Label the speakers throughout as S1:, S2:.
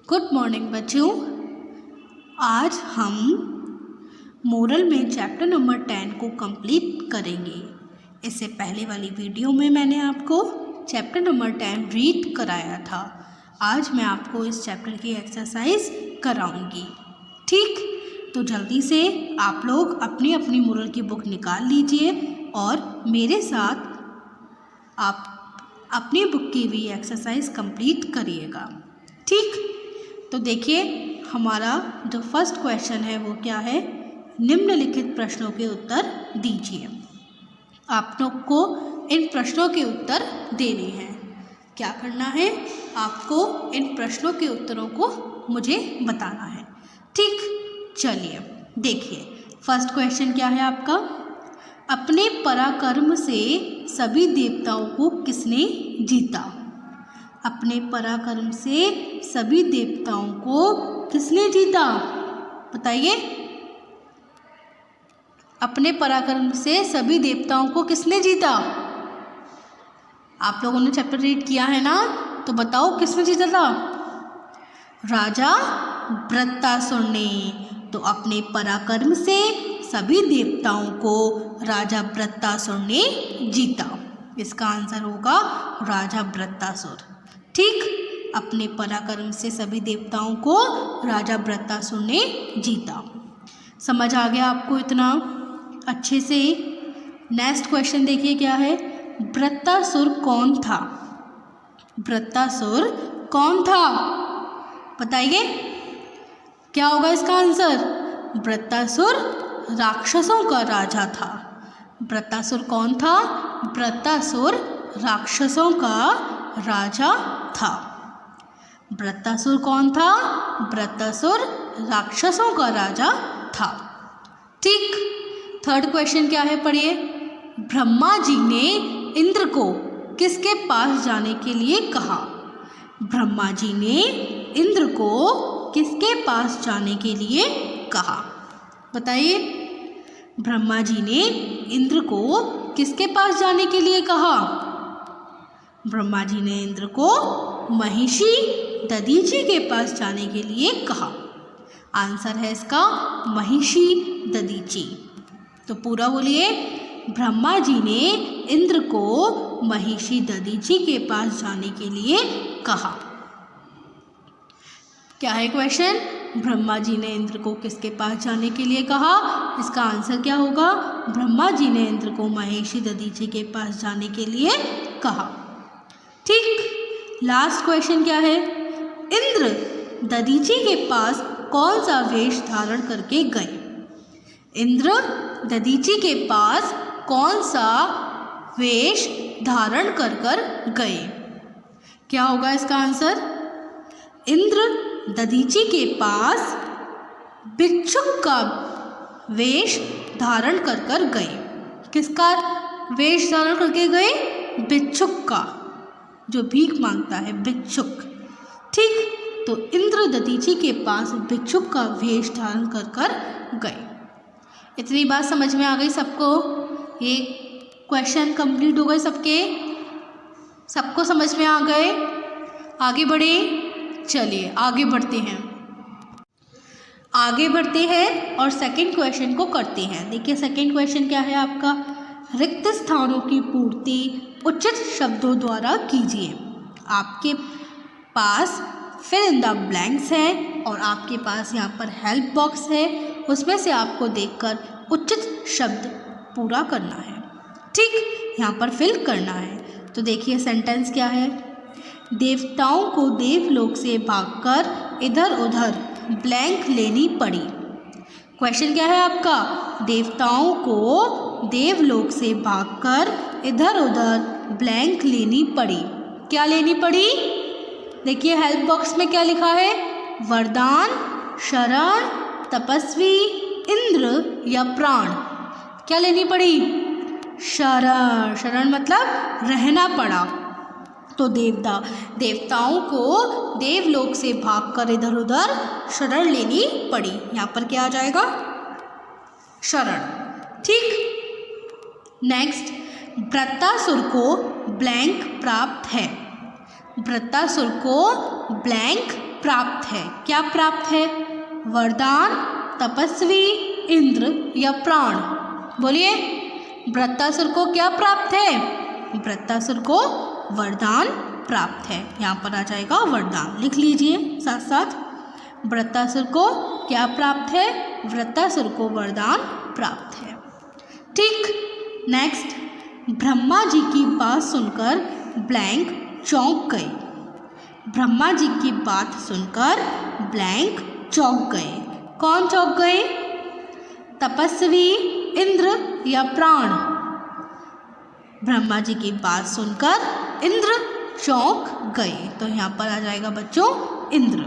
S1: Good morning बच्चों। आज हम मोरल में चैप्टर नंबर 10 को कंप्लीट करेंगे। इससे पहले वाली वीडियो में मैंने आपको चैप्टर नंबर 10 रीड कराया था। आज मैं आपको इस चैप्टर की एक्सरसाइज कराऊंगी। ठीक, तो जल्दी से आप लोग अपनी अपनी मोरल की बुक निकाल लीजिए और मेरे साथ आप अपनी बुक की भी एक्सरसाइज कंप्लीट करिएगा। ठीक, तो देखिए हमारा जो फर्स्ट क्वेश्चन है वो क्या है, निम्नलिखित प्रश्नों के उत्तर दीजिए। आप लोग को इन प्रश्नों के उत्तर देने हैं। क्या करना है, आपको इन प्रश्नों के उत्तरों को मुझे बताना है। ठीक, चलिए देखिए फर्स्ट क्वेश्चन क्या है आपका, अपने पराक्रम से सभी देवताओं को किसने जीता। अपने पराक्रम से सभी देवताओं को किसने जीता, बताइए। अपने पराक्रम से सभी देवताओं को किसने जीता। आप लोगों ने चैप्टर रीड किया है ना, तो बताओ किसने जीता था। राजा वृत्तासुर ने। तो अपने पराक्रम से सभी देवताओं को राजा वृत्तासुर ने जीता। इसका आंसर होगा राजा वृत्तासुर। ठीक, अपने पराक्रम से सभी देवताओं को राजा वृत्तासुर ने जीता। समझ आ गया आपको इतना अच्छे से। नेक्स्ट क्वेश्चन देखिए क्या है, वृत्तासुर कौन था। वृत्तासुर कौन था, बताइए क्या होगा इसका आंसर। वृत्तासुर राक्षसों का राजा था। वृत्तासुर कौन था, वृत्तासुर राक्षसों का राजा था। वृत्तासुर कौन था, वृत्तासुर राक्षसों का राजा था। ठीक, थर्ड क्वेश्चन क्या है पढ़िए, ब्रह्मा जी ने इंद्र को किसके पास जाने के लिए कहा। ब्रह्मा जी ने इंद्र को किसके पास जाने के लिए कहा, बताइए। ब्रह्मा जी ने इंद्र को किसके पास जाने के लिए कहा। ब्रह्मा जी ने इंद्र को महिषी दधीची के पास जाने के लिए कहा। आंसर है इसका महिषी दधीची। तो पूरा बोलिए, ब्रह्मा जी ने इंद्र को महिषी दधीची के पास जाने के लिए कहा। क्या है क्वेश्चन, ब्रह्मा जी ने इंद्र को किसके पास जाने के लिए कहा। इसका आंसर क्या होगा, ब्रह्मा जी ने इंद्र को महिषी दधीची के पास जाने के लिए कहा। ठीक, लास्ट क्वेश्चन क्या है, इंद्र दधीची के पास कौन सा वेश धारण करके गए। इंद्र दधीची के पास कौन सा वेश धारण कर गए। क्या होगा इसका आंसर, इंद्र दधीची के पास भिक्षुक का वेश धारण कर गए। किसका वेश धारण करके गए, भिक्षुक का, जो भीख मांगता है, भिक्षुक। ठीक, तो इंद्र दधीची के पास भिक्षुक का वेश धारण कर गए। इतनी बात समझ में आ गई सबको। ये क्वेश्चन कंप्लीट हो गए सबके, सबको समझ में आ गए। आगे बढ़े, चलिए आगे बढ़ते हैं। आगे बढ़ते हैं और सेकंड क्वेश्चन को करते हैं। देखिए सेकंड क्वेश्चन क्या है आपका, रिक्त स्थानों की पूर्ति उचित शब्दों द्वारा कीजिए। आपके पास फिल इन द ब्लैंक्स है और आपके पास यहाँ पर हेल्प बॉक्स है, उसमें से आपको देखकर उचित शब्द पूरा करना है। ठीक, यहाँ पर फिल करना है। तो देखिए सेंटेंस क्या है, देवताओं को देवलोक से भागकर इधर उधर ब्लैंक लेनी पड़ी। क्वेश्चन क्या है आपका, देवताओं को देवलोक से भागकर इधर उधर ब्लैंक लेनी पड़ी। क्या लेनी पड़ी, देखिए हेल्प बॉक्स में क्या लिखा है, वरदान, शरण, तपस्वी, इंद्र या प्राण। क्या लेनी पड़ी, शरण। शरण मतलब रहना पड़ा। तो देवताओं को देवलोक से भागकर इधर उधर शरण लेनी पड़ी। यहाँ पर क्या आ जाएगा, शरण। ठीक, नेक्स्ट, वृत्तासुर को ब्लैंक प्राप्त है। वृत्तासुर को ब्लैंक प्राप्त है। क्या प्राप्त है? वरदान, तपस्वी, इंद्र या प्राण? बोलिए, वृत्तासुर को क्या प्राप्त है? वृत्तासुर को वरदान प्राप्त है। यहाँ पर आ जाएगा वरदान, लिख लीजिए साथ साथ। वृत्तासुर को क्या प्राप्त है? वृत्तासुर को वरदान प्राप्त है। ठीक। नेक्स्ट, ब्रह्मा जी की बात सुनकर ब्लैंक चौंक गए। ब्रह्मा जी की बात सुनकर ब्लैंक चौंक गए। कौन चौंक गए? तपस्वी, इंद्र या प्राण? ब्रह्मा जी की बात सुनकर इंद्र चौंक गए। तो यहाँ पर आ जाएगा बच्चों इंद्र।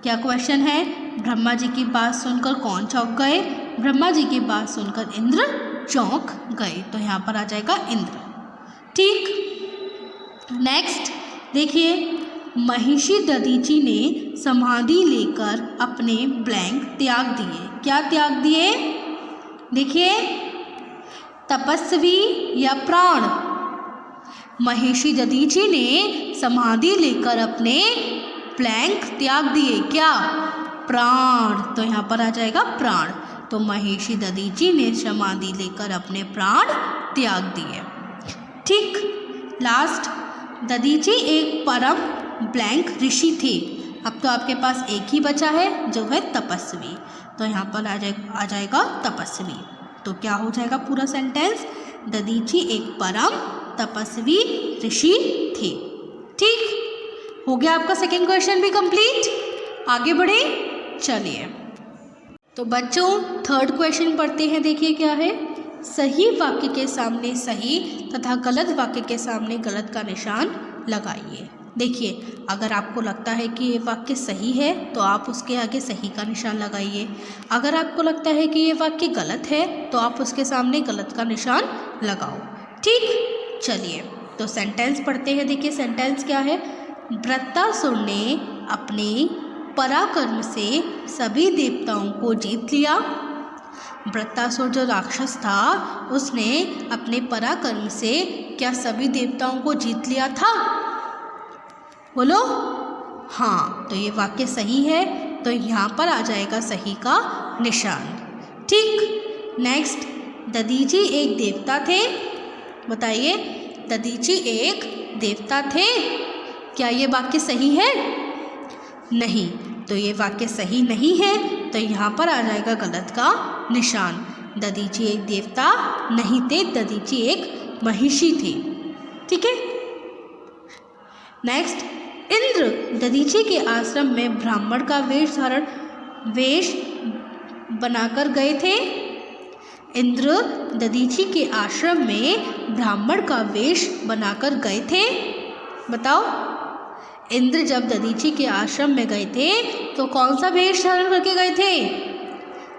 S1: क्या क्वेश्चन है? ब्रह्मा जी की बात सुनकर कौन चौंक गए? ब्रह्मा जी की बात सुनकर इंद्र चौंक गए। तो यहाँ पर आ जाएगा इंद्र। ठीक। नेक्स्ट देखिए, महिषी दधीचि ने समाधि लेकर अपने ब्लैंक त्याग दिए। क्या त्याग दिए? देखिए, तपस्वी या प्राण? महिषी दधीचि ने समाधि लेकर अपने ब्लैंक त्याग दिए। क्या? प्राण। तो यहाँ पर आ जाएगा प्राण। तो महिषी दधीचि ने समाधि लेकर अपने प्राण त्याग दिए। ठीक। लास्ट, दधीचि एक परम ब्लैंक ऋषि थे। अब तो आपके पास एक ही बचा है जो है तपस्वी। तो यहाँ पर आ जाएगा तपस्वी। तो क्या हो जाएगा पूरा सेंटेंस? दधीचि एक परम तपस्वी ऋषि थे। ठीक। हो गया आपका सेकेंड क्वेश्चन भी कंप्लीट। आगे बढ़े, चलिए। तो बच्चों थर्ड क्वेश्चन पढ़ते हैं। देखिए क्या है? सही वाक्य के सामने सही तथा गलत वाक्य के सामने गलत का निशान लगाइए। देखिए, अगर आपको लगता है कि ये वाक्य सही है तो आप उसके आगे सही का निशान लगाइए। अगर आपको लगता है कि ये वाक्य गलत है तो आप उसके सामने गलत का निशान लगाओ। ठीक। चलिए, तो सेंटेंस पढ़ते हैं। देखिए सेंटेंस क्या है? वृत्तासुर ने अपने पराक्रम से सभी देवताओं को जीत लिया। वृत्तासुर जो राक्षस था उसने अपने पराक्रम से क्या सभी देवताओं को जीत लिया था? बोलो। हाँ, तो ये वाक्य सही है। तो यहाँ पर आ जाएगा सही का निशान। ठीक। नेक्स्ट, दधीचि एक देवता थे। बताइए, दधीचि एक देवता थे। क्या ये वाक्य सही है? नहीं, तो ये वाक्य सही नहीं है। तो यहाँ पर आ जाएगा गलत का निशान। दधीचि एक देवता नहीं थे, दधीचि एक महिषी थी। ठीक है। नेक्स्ट, इंद्र दधीचि के आश्रम में ब्राह्मण का वेश बनाकर गए थे। इंद्र दधीचि के आश्रम में ब्राह्मण का वेश बनाकर गए थे। बताओ, इंद्र जब दधीचि के आश्रम में गए थे तो कौन सा वेश धारण करके गए थे?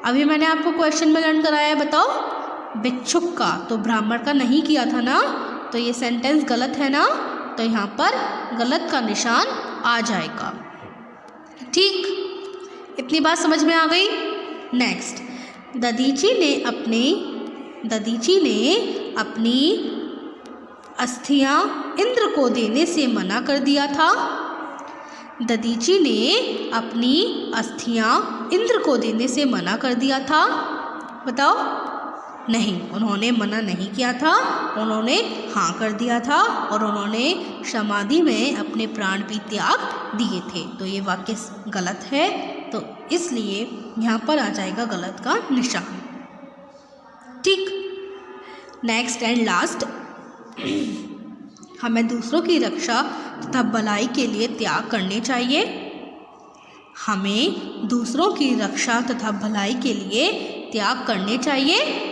S1: अभी मैंने आपको क्वेश्चन में लर्न कराया है। बताओ, भिक्षुक का। तो ब्राह्मण का नहीं किया था ना, तो ये सेंटेंस गलत है ना। तो यहाँ पर गलत का निशान आ जाएगा। ठीक। इतनी बात समझ में आ गई। नेक्स्ट, दधीचि ने अपनी अस्थियां इंद्र को देने से मना कर दिया था। दधीचि ने अपनी अस्थियां इंद्र को देने से मना कर दिया था। बताओ। नहीं, उन्होंने मना नहीं किया था, उन्होंने हाँ कर दिया था और उन्होंने समाधि में अपने प्राण भी त्याग दिए थे। तो ये वाक्य गलत है, तो इसलिए यहाँ पर आ जाएगा गलत का निशान। ठीक। नेक्स्ट एंड लास्ट, हमें दूसरों की रक्षा तथा भलाई के लिए त्याग करने चाहिए। हमें दूसरों की रक्षा तथा भलाई के लिए त्याग करने चाहिए।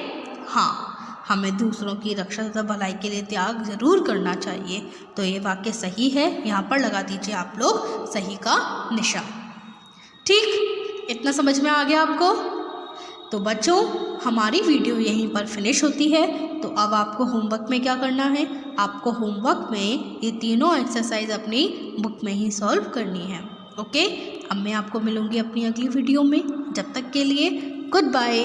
S1: हाँ, हमें दूसरों की रक्षा तथा भलाई के लिए त्याग ज़रूर करना चाहिए। तो ये वाक्य सही है। यहाँ पर लगा दीजिए आप लोग सही का निशान। ठीक। इतना समझ में आ गया आपको? तो बच्चों, हमारी वीडियो यहीं पर फिनिश होती है। तो अब आपको होमवर्क में क्या करना है? आपको होमवर्क में ये तीनों एक्सरसाइज अपनी बुक में ही सॉल्व करनी है। ओके। अब मैं आपको मिलूँगी अपनी अगली वीडियो में। जब तक के लिए गुड बाय।